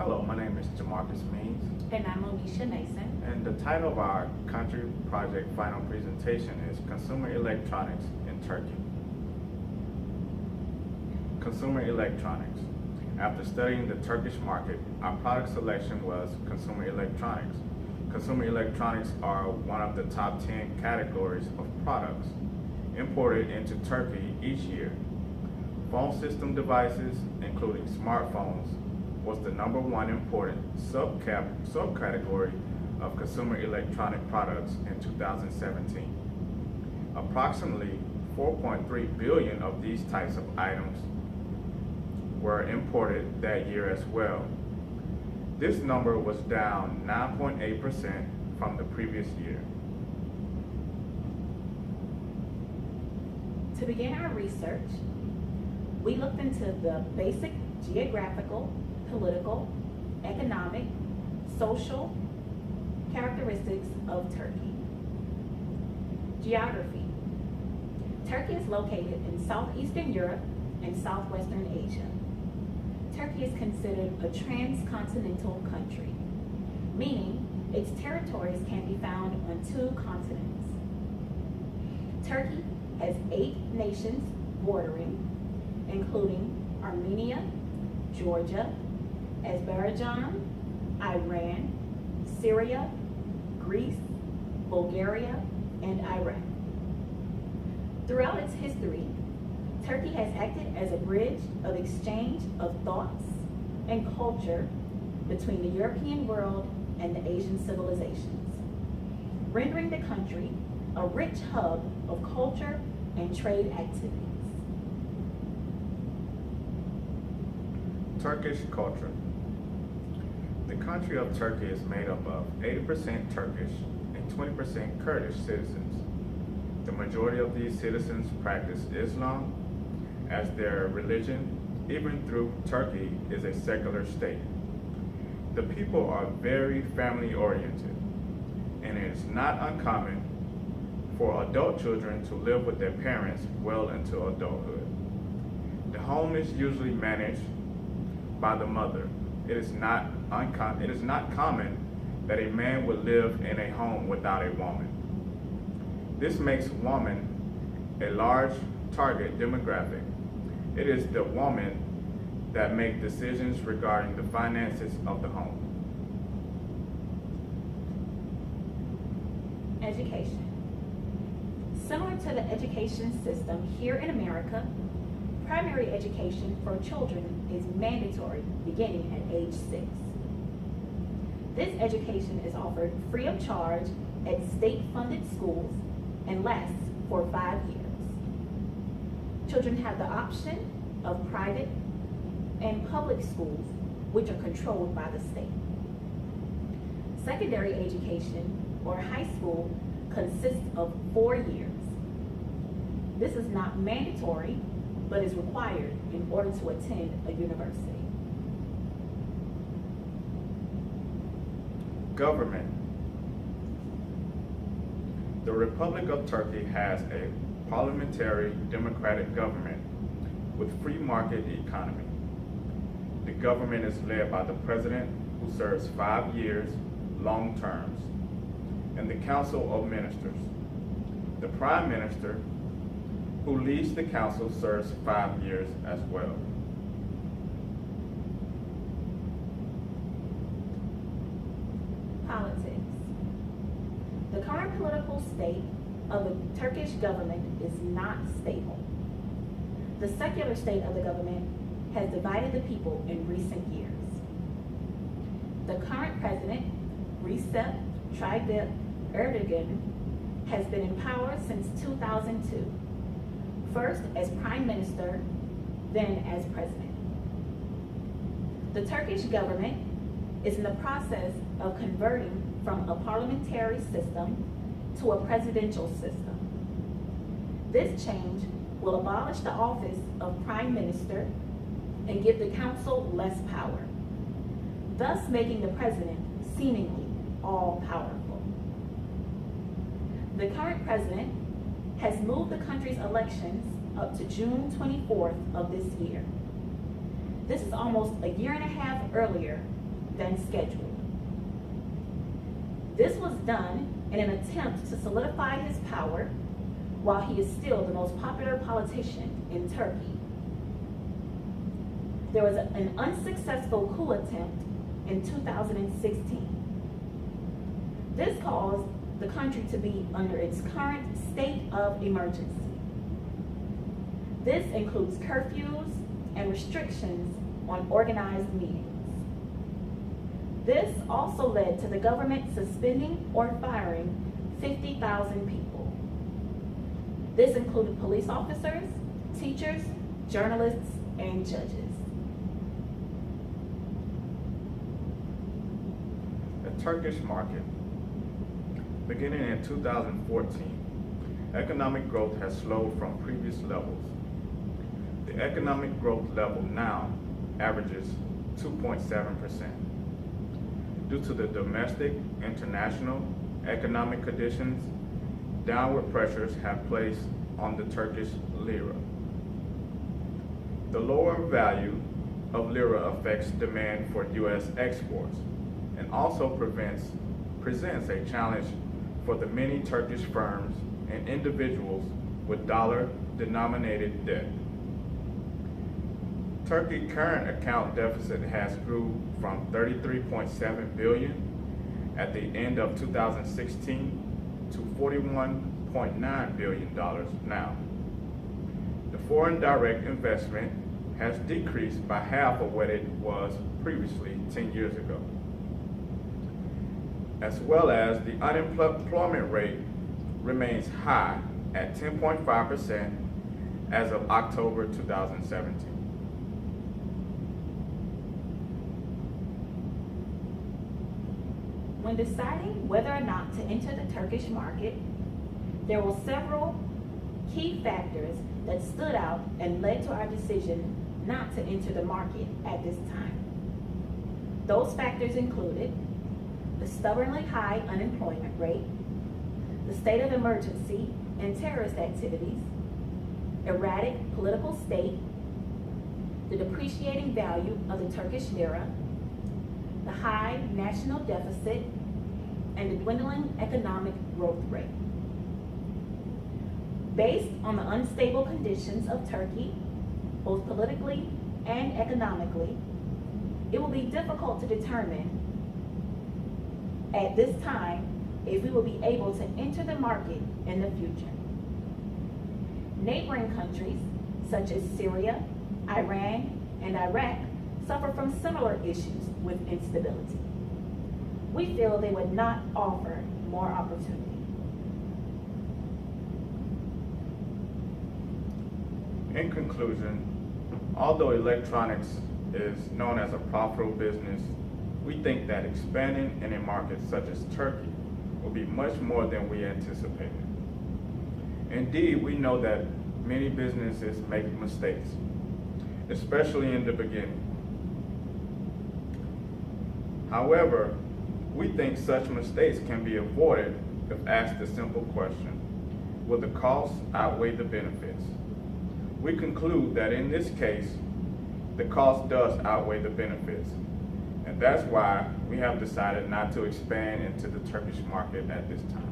Hello, my name is Jamarcus Means, And I'm Alicia Mason. and the title of our country project final presentation is Consumer Electronics in Turkey. Consumer electronics. After studying the Turkish market, our product selection was consumer electronics. Consumer electronics are one of the top 10 categories of products imported into Turkey each year. Phone system devices, including smartphones, was the number one imported subcategory of consumer electronic products in 2017. Approximately 4.3 billion of these types of items were imported that year as well. This number was down 9.8% from the previous year. To begin our research, we looked into the basic geographical, political, economic, social characteristics of Turkey. Geography. Turkey is located in southeastern Europe and southwestern Asia. Turkey is considered a transcontinental country, meaning its territories can be found on 2 continents. Turkey has 8 nations bordering, including Armenia, Georgia, Azerbaijan, Iran, Syria, Greece, Bulgaria, and Iraq. Throughout its history, Turkey has acted as a bridge of exchange of thoughts and culture between the European world and the Asian civilizations, rendering the country a rich hub of culture and trade activities. Turkish culture. The country of Turkey is made up of 80% Turkish and 20% Kurdish citizens. The majority of these citizens practice Islam as their religion, even though Turkey is a secular state. The people are very family oriented, and it is not uncommon for adult children to live with their parents well into adulthood. The home is usually managed by the mother. It is not common that a man would live in a home without a woman. This makes woman a large target demographic. It is the woman that make decisions regarding the finances of the home. Education. Similar to the education system here in America, primary education for children is mandatory beginning at age 6. This education is offered free of charge at state-funded schools and lasts for 5 years. Children have the option of private and public schools, which are controlled by the state. Secondary education, or high school, consists of 4 years. This is not mandatory, but is required in order to attend a university. Government. The Republic of Turkey has a parliamentary democratic government with free market economy. The government is led by the president, who serves 5 years, long terms, and the council of ministers. The prime minister, who leads the council, serves 5 years as well. Politics. The current political state of the Turkish government is not stable. The secular state of the government has divided the people in recent years. The current president, Recep Tayyip Erdogan, has been in power since 2002, first as prime minister, then as president. The Turkish government is in the process of converting from a parliamentary system to a presidential system. This change will abolish the office of prime minister and give the council less power, thus making the president seemingly all-powerful. The current president has moved the country's elections up to June 24th of this year. This is almost a year and a half earlier than scheduled. This was done in an attempt to solidify his power while he is still the most popular politician in Turkey. There was an unsuccessful coup attempt in 2016. This caused the country to be under its current state of emergency. This includes curfews and restrictions on organized meetings. This also led to the government suspending or firing 50,000 people. This included police officers, teachers, journalists, and judges. The Turkish market. Beginning in 2014, economic growth has slowed from previous levels. The economic growth level now averages 2.7%. Due to the domestic, international, economic conditions, downward pressures have placed on the Turkish lira. The lower value of lira affects demand for U.S. exports and also presents a challenge for the many Turkish firms and individuals with dollar-denominated debt. Turkey's current account deficit has grew from 33.7 billion at the end of 2016 to $41.9 billion now. The foreign direct investment has decreased by half of what it was previously 10 years ago, as well as the unemployment rate remains high at 10.5% as of October 2017. When deciding whether or not to enter the Turkish market, there were several key factors that stood out and led to our decision not to enter the market at this time. Those factors included the stubbornly high unemployment rate, the state of emergency and terrorist activities, erratic political state, the depreciating value of the Turkish lira, the high national deficit, and the dwindling economic growth rate. Based on the unstable conditions of Turkey, both politically and economically, it will be difficult to determine at this time if we will be able to enter the market in the future. Neighboring countries such as Syria, Iran, and Iraq suffer from similar issues with instability. We feel they would not offer more opportunity. In conclusion, although electronics is known as a profitable business, we think that expanding in a market such as Turkey will be much more than we anticipated. Indeed, we know that many businesses make mistakes, especially in the beginning. However, we think such mistakes can be avoided if asked the simple question, will the costs outweigh the benefits? We conclude that in this case, the cost does outweigh the benefits, and that's why we have decided not to expand into the Turkish market at this time.